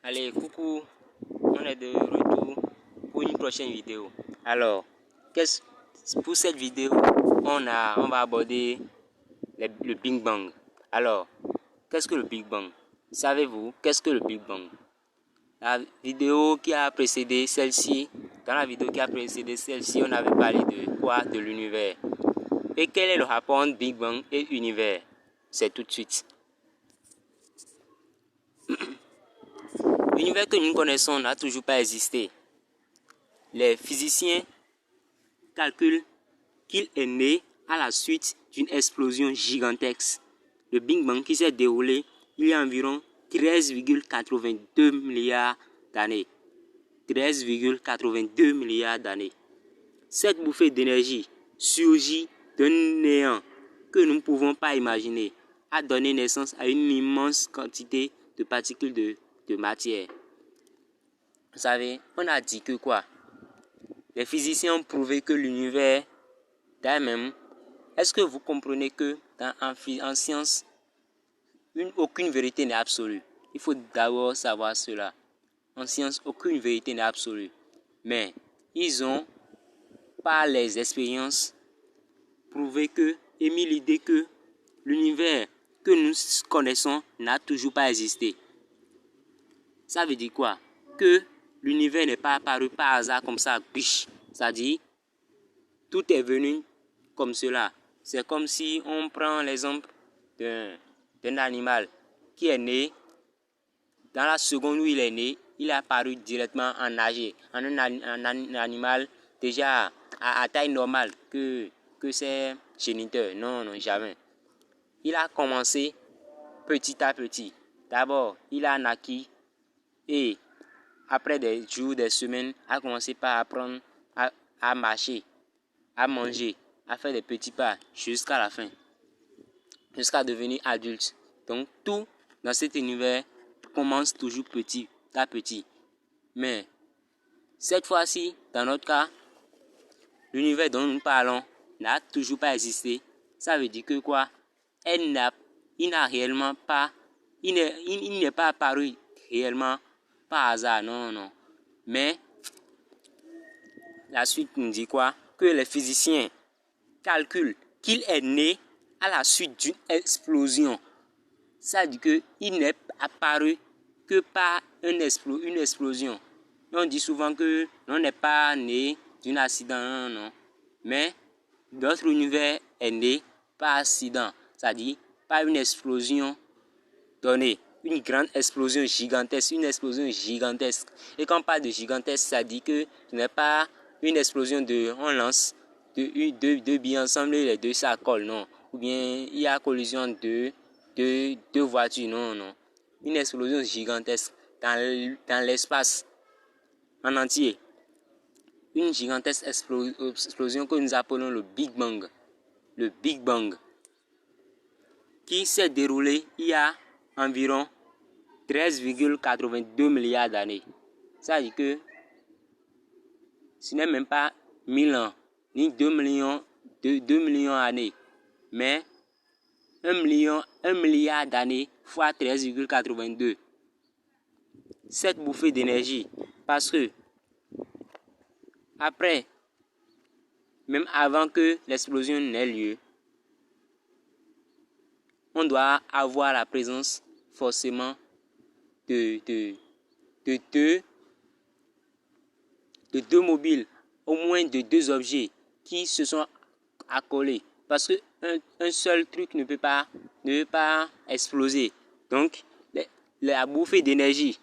Allez, coucou, on est de retour pour une prochaine vidéo. Alors, pour cette vidéo, on va aborder le Big Bang. Alors, qu'est-ce que le Big Bang? Savez-vous qu'est-ce que le Big Bang? La vidéo qui a précédé celle-ci, dans la vidéo qui a précédé celle-ci, on avait parlé de quoi? De l'univers. Et quel est le rapport entre Big Bang et univers? C'est tout de suite. L'univers que nous connaissons n'a toujours pas existé. Les physiciens calculent qu'il est né à la suite d'une explosion gigantesque. Le Big Bang qui s'est déroulé il y a environ 13,82 milliards d'années. 13,82 milliards d'années. Cette bouffée d'énergie surgit d'un néant que nous ne pouvons pas imaginer, a donné naissance à une immense quantité de particules de matière. Vous savez, on a dit que quoi? Les physiciens ont prouvé que l'univers même. Est-ce que vous comprenez que en science, aucune vérité n'est absolue? Il faut d'abord savoir cela. En science, aucune vérité n'est absolue. Mais ils ont, par les expériences, prouvé que, émis l'idée que l'univers que nous connaissons n'a toujours pas existé. Ça veut dire quoi? Que l'univers n'est pas apparu par hasard comme ça, biche. C'est-à-dire, tout est venu comme cela. C'est comme si on prend l'exemple d'un animal qui est né. Dans la seconde où il est né, il est apparu directement en âge, en un animal déjà à taille normale que ses géniteurs. Non, jamais. Il a commencé petit à petit. D'abord, il a naquis et après des jours, des semaines, a commencé par apprendre à marcher, à manger, à faire des petits pas jusqu'à la fin, jusqu'à devenir adulte. Donc tout dans cet univers commence toujours petit à petit. Mais cette fois-ci, dans notre cas, l'univers dont nous parlons n'a toujours pas existé. Ça veut dire que quoi? Il n'est pas apparu réellement par hasard, non. Mais la suite nous dit quoi? Que les physiciens calculent qu'il est né à la suite d'une explosion. Ça veut dire qu'il n'est apparu que par une explosion. On dit souvent que l'on n'est pas né d'un accident, non. Mais notre univers est né par accident, c'est-à-dire par une explosion donnée. Une grande explosion gigantesque, Et quand on parle de gigantesque, ça dit que ce n'est pas une explosion on lance deux billes ensemble et les deux ça colle, non. Ou bien il y a collision de deux voitures, non. Une explosion gigantesque dans l'espace en entier. Une gigantesque explosion que nous appelons le Big Bang. Le Big Bang. Qui s'est déroulé il y a environ 13,82 milliards d'années. Ça veut dire que ce n'est même pas 1000 ans, ni 2 millions d'années, mais 1 milliard d'années fois 13,82. Cette bouffée d'énergie, parce que après, même avant que l'explosion n'ait lieu, on doit avoir la présence forcément de deux mobiles, au moins de deux objets qui se sont accolés. Parce que un seul truc ne peut pas exploser. Donc, la bouffée d'énergie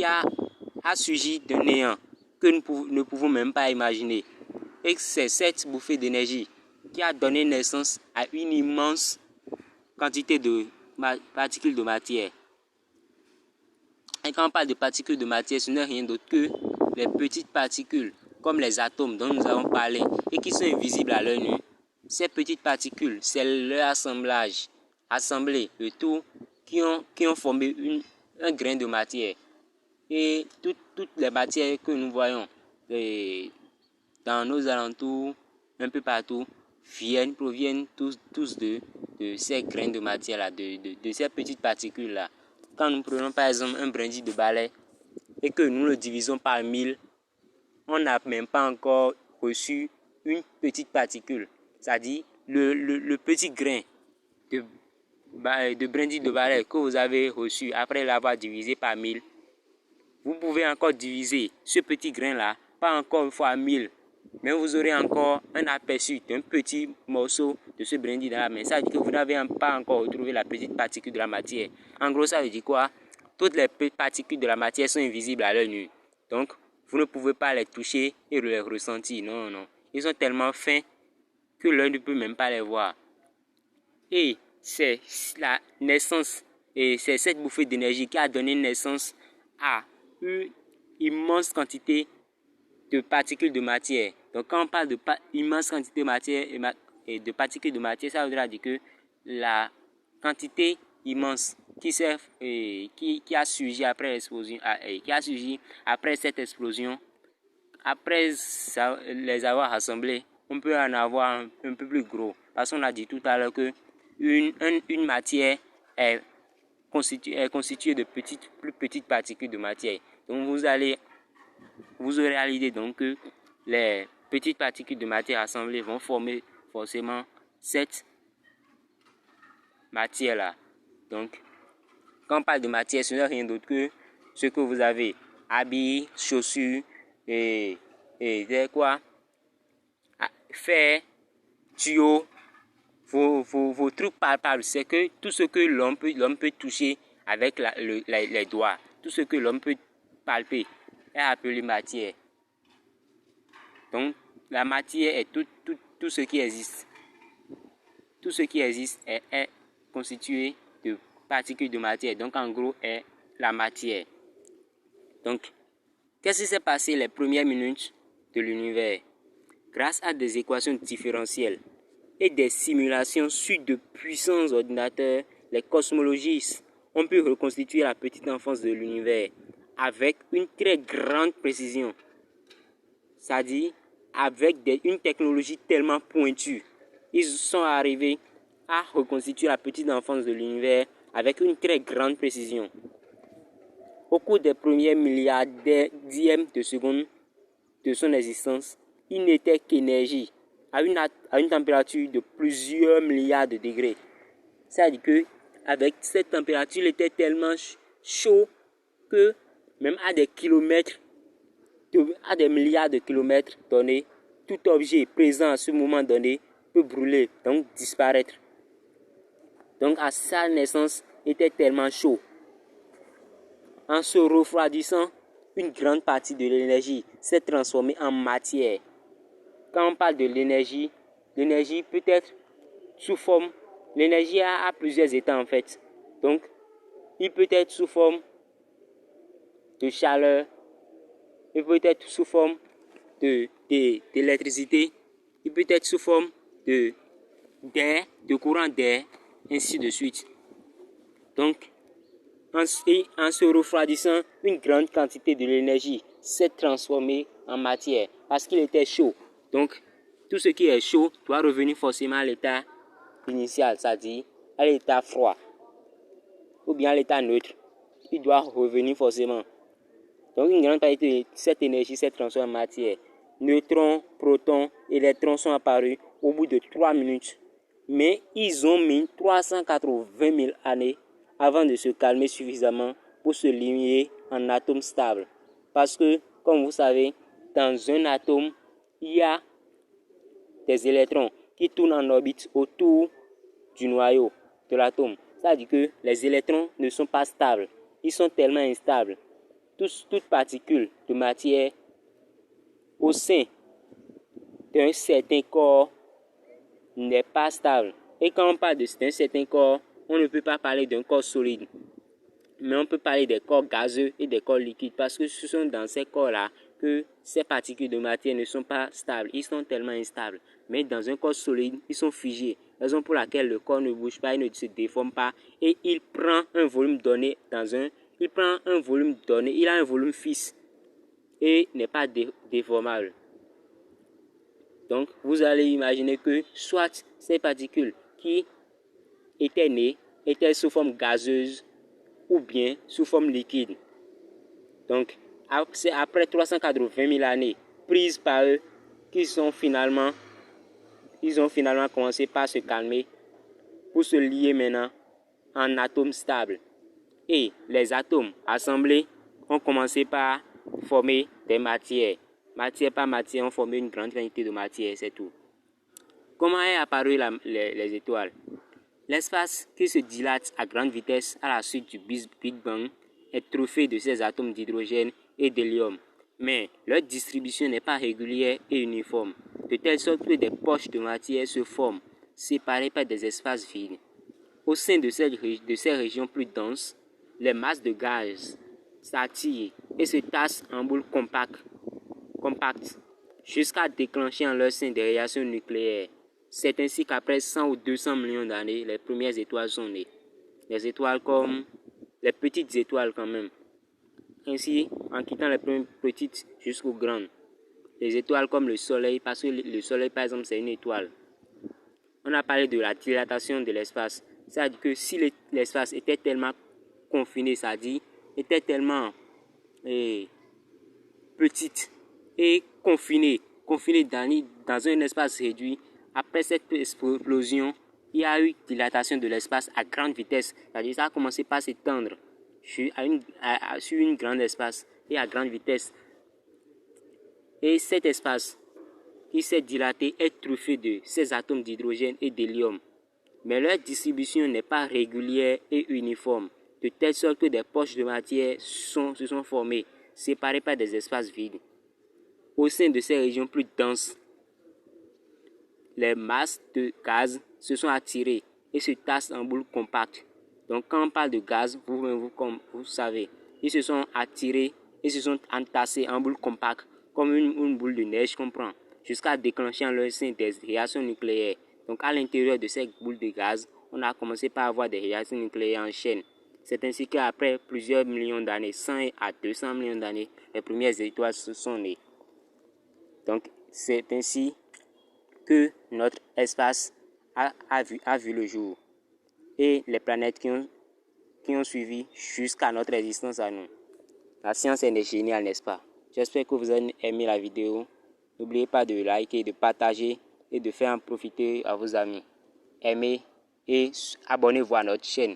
a surgi d'un néant que nous ne pouvons même pas imaginer. Et c'est cette bouffée d'énergie qui a donné naissance à une immense quantité de particules de matière. Et quand on parle de particules de matière, ce n'est rien d'autre que les petites particules, comme les atomes dont nous avons parlé et qui sont invisibles à l'œil nu. Ces petites particules, c'est leur assemblé, le tout, qui ont formé un grain de matière. Et toutes les matières que nous voyons dans nos alentours, un peu partout, proviennent tous de ces grains de matière-là, de ces petites particules-là. quand nous prenons par exemple un brindille de balai et que nous le divisons par 1000, on n'a même pas encore reçu une petite particule. C'est-à-dire le petit grain de brindille de balai que vous avez reçu après l'avoir divisé par 1000. Vous pouvez encore diviser ce petit grain-là, pas encore une fois 1000, mais vous aurez encore un aperçu d'un petit morceau de ce brindille dans la main. Ça veut dire que vous n'avez pas encore retrouvé la petite particule de la matière. En gros, ça veut dire quoi? Toutes les petites particules de la matière sont invisibles à l'œil nu. Donc, vous ne pouvez pas les toucher et les ressentir. Non, non. Ils sont tellement fins que l'œil ne peut même pas les voir. Et c'est la naissance, et c'est cette bouffée d'énergie qui a donné naissance à une immense quantité de particules de matière. Donc quand on parle de immense quantité de matière et de particules de matière, ça voudra dire que la quantité immense qui a surgi après l'explosion, qui a surgi après cette explosion, après les avoir rassemblés, on peut en avoir un peu plus gros. Parce qu'on a dit tout à l'heure que une matière est constituée de plus petites particules de matière. Donc vous aurez à l'idée donc que les petites particules de matière assemblées vont former forcément cette matière-là. Donc, quand on parle de matière, ce n'est rien d'autre que ce que vous avez: habits, chaussures et quoi, fer, tuyaux, vos trucs palpables. C'est que tout ce que l'homme peut toucher avec les doigts, tout ce que l'homme peut palper est appelé matière. Donc, la matière est tout ce qui existe. Tout ce qui existe est constitué de particules de matière. Donc, en gros, est la matière. Donc, qu'est-ce qui s'est passé les premières minutes de l'univers? Grâce à des équations différentielles et des simulations sur de puissants ordinateurs, les cosmologistes ont pu reconstituer la petite enfance de l'univers avec une très grande précision. C'est-à-dire avec une technologie tellement pointue. Ils sont arrivés à reconstituer la petite enfance de l'univers avec une très grande précision. Au cours des premiers milliardièmes de seconde de son existence, il n'était qu'énergie à une température de plusieurs milliards de degrés. C'est-à-dire qu'avec cette température, il était tellement chaud que même à des kilomètres, à des milliards de kilomètres donnés, tout objet présent à ce moment donné peut brûler, donc disparaître. Donc à sa naissance, il était tellement chaud. En se refroidissant, une grande partie de l'énergie s'est transformée en matière. Quand on parle de l'énergie, l'énergie peut être sous forme. L'énergie a plusieurs états en fait. Donc, il peut être sous forme de chaleur, il peut être sous forme d'électricité, il peut être sous forme d'air, de courant d'air, ainsi de suite. Donc, en se refroidissant, une grande quantité de l'énergie s'est transformée en matière parce qu'il était chaud. Donc, tout ce qui est chaud doit revenir forcément à l'état initial, c'est-à-dire à l'état froid ou bien à l'état neutre. Il doit revenir forcément. Donc, une grande partie de cette énergie s'est transformée en matière. Neutrons, protons, électrons sont apparus au bout de 3 minutes. Mais ils ont mis 380 000 années avant de se calmer suffisamment pour se lier en atomes stables. Parce que, comme vous savez, dans un atome, il y a des électrons qui tournent en orbite autour du noyau de l'atome. Ça veut dire que les électrons ne sont pas stables. Ils sont tellement instables. Toute particule de matière au sein d'un certain corps n'est pas stable. Et quand on parle d'un certain corps, on ne peut pas parler d'un corps solide, mais on peut parler des corps gazeux et des corps liquides, parce que ce sont dans ces corps-là que ces particules de matière ne sont pas stables. Ils sont tellement instables. Mais dans un corps solide, ils sont figés. Raison pour laquelle le corps ne bouge pas, il ne se déforme pas, et il prend un volume donné il a un volume fixe et n'est pas déformable. Donc, vous allez imaginer que soit ces particules qui étaient nées étaient sous forme gazeuse, ou bien sous forme liquide. Donc, c'est après 380 000 années prises par eux qu'ils ont finalement commencé par se calmer pour se lier maintenant en atomes stables. Et les atomes assemblés ont commencé par former des matières. Matière par matière, ont formé une grande quantité de matière, c'est tout. Comment est apparu les étoiles? L'espace qui se dilate à grande vitesse à la suite du Big Bang est truffé de ces atomes d'hydrogène et d'hélium. Mais leur distribution n'est pas régulière et uniforme, de telle sorte que des poches de matière se forment, séparées par des espaces vides. Au sein de ces régions plus denses, les masses de gaz s'attirent et se tassent en boules compactes jusqu'à déclencher en leur sein des réactions nucléaires. C'est ainsi qu'après 100 ou 200 millions d'années, les premières étoiles sont nées. Les étoiles comme les petites étoiles quand même. Ainsi, en quittant les premières petites jusqu'aux grandes. Les étoiles comme le Soleil, parce que le Soleil par exemple c'est une étoile. On a parlé de la dilatation de l'espace. C'est-à-dire que si l'espace était tellement confiné, c'est-à-dire était tellement petite et confinée dans un espace réduit, après cette explosion, il y a eu dilatation de l'espace à grande vitesse. C'est-à-dire ça a commencé par s'étendre sur un grand espace et à grande vitesse. Et cet espace qui s'est dilaté est truffé de ces atomes d'hydrogène et d'hélium. Mais leur distribution n'est pas régulière et uniforme, de telle sorte que des poches de matière se sont formées, séparées par des espaces vides. Au sein de ces régions plus denses, les masses de gaz se sont attirées et se tassent en boules compactes. Donc quand on parle de gaz, comme vous savez, ils se sont attirés et se sont entassés en boules compactes, comme une boule de neige qu'on prend, jusqu'à déclencher en leur sein des réactions nucléaires. Donc à l'intérieur de ces boules de gaz, on a commencé par avoir des réactions nucléaires en chaîne. C'est ainsi qu'après plusieurs millions d'années, 100 à 200 millions d'années, les premières étoiles se sont nées. Donc c'est ainsi que notre espace a vu le jour et les planètes qui ont suivi jusqu'à notre existence à nous. La science est géniale, n'est-ce pas? J'espère que vous avez aimé la vidéo. N'oubliez pas de liker, de partager et de faire en profiter à vos amis. Aimez et abonnez-vous à notre chaîne.